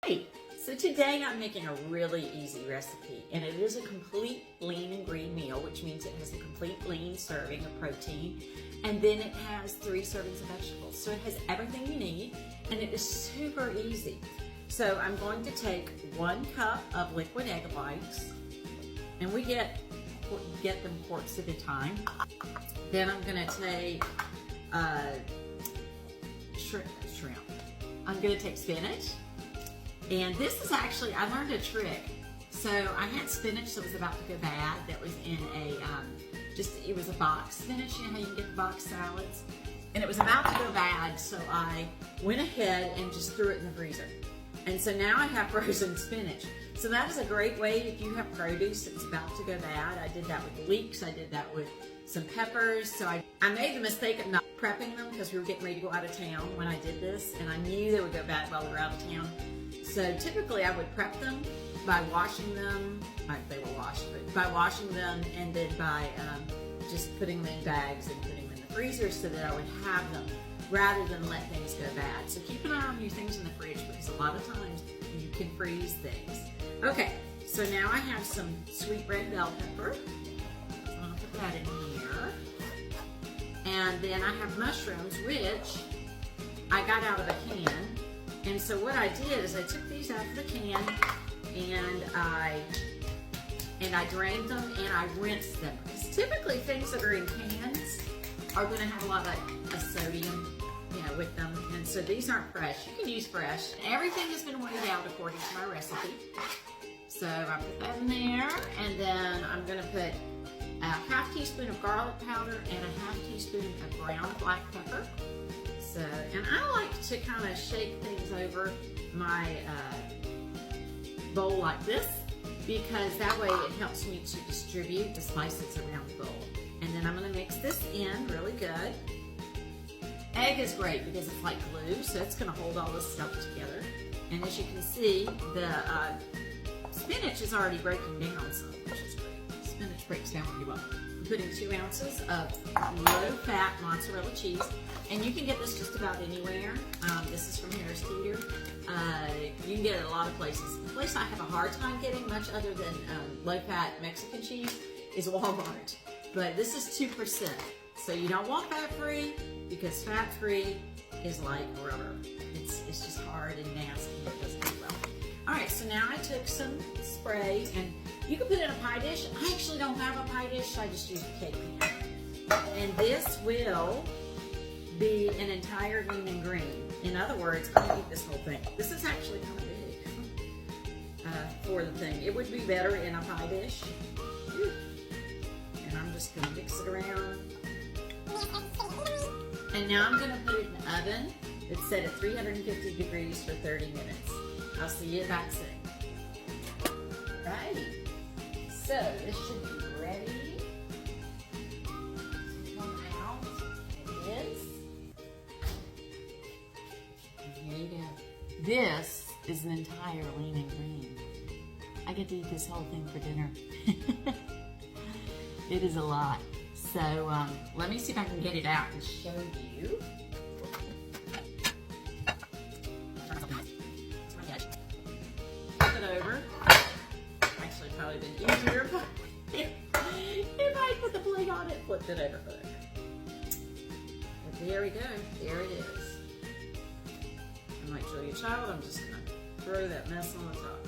Hey, so today I'm making a really easy recipe, and it is a complete lean and green meal, which means it has a complete lean serving of protein, and then it has 3 servings of vegetables. So it has everything you need, and it is super easy. So I'm going to take 1 cup of liquid egg whites, and we get them quarts at a time. Then I'm going to take shrimp. I'm going to take spinach. And this is actually, I learned a trick. So I had spinach that was about to go bad that was in a, it was a box spinach, you know how you can get the box salads? And it was about to go bad, so I went ahead and just threw it in the freezer. And so now I have frozen spinach. So that is a great way if you have produce that's about to go bad. I did that with leeks, I did that with some peppers. So I made the mistake of not prepping them because we were getting ready to go out of town when I did this, and I knew they would go bad while we were out of town. So typically I would prep them by washing them, they were washed, but by washing them and then by just putting them in bags and putting them in the freezer so that I would have them rather than let things go bad. So keep an eye on your things in the fridge because a lot of times you can freeze things. Okay, so now I have some sweet red bell pepper. So I'm gonna put that in here. And then I have mushrooms, which I got out of a can. And so what I did is I took these out of the can and I drained them and I rinsed them. Because typically things that are in cans are going to have a lot of sodium, with them. And so these aren't fresh. You can use fresh. Everything has been weighed out according to my recipe. So I put that in there, and then I'm going to put a half teaspoon of garlic powder and a half teaspoon of ground black pepper. So, and I like to kind of shake things over my bowl like this because that way it helps me to distribute the spices around the bowl. And then I'm going to mix this in really good. Egg is great because it's like glue, so it's going to hold all this stuff together. And as you can see, the spinach is already breaking down some, which is great. Spinach breaks down pretty well. I'm putting 2 ounces of low-fat mozzarella cheese. And you can get this just about anywhere. This is from Harris Teeter. You can get it at a lot of places. The place I have a hard time getting much other than low-fat Mexican cheese is Walmart. But this is 2%. So you don't want fat-free because fat-free is like rubber. It's just hard and nasty. It doesn't do well. All right, so now I took some spray, and you can put it in a pie dish. I actually don't have a pie dish. I just use a cake pan. And this will be an entire lean and green. In other words, I'm gonna eat this whole thing. This is actually kind of big for the thing. It would be better in a pie dish. And I'm just gonna mix it around. And now I'm gonna put it in the oven. It's set at 350 degrees for 30 minutes. I'll see you back soon. Right. So this should be ready. This is an entire lean and green. I get to eat this whole thing for dinner. It is a lot. So let me see if I can get it out and show you. Flip it over. Actually, probably been easier if I put the plate on it, flipped it over. But there we go. There it is. I might show you a child. I'm just going to throw that mess on the top.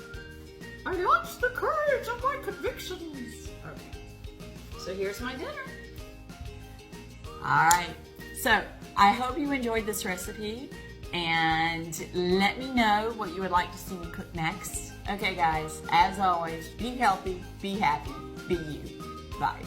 I lost the courage of my convictions. Okay. So here's my dinner. All right. So I hope you enjoyed this recipe, and let me know what you would like to see me cook next. Okay, guys, as always, be healthy, be happy, be you. Bye.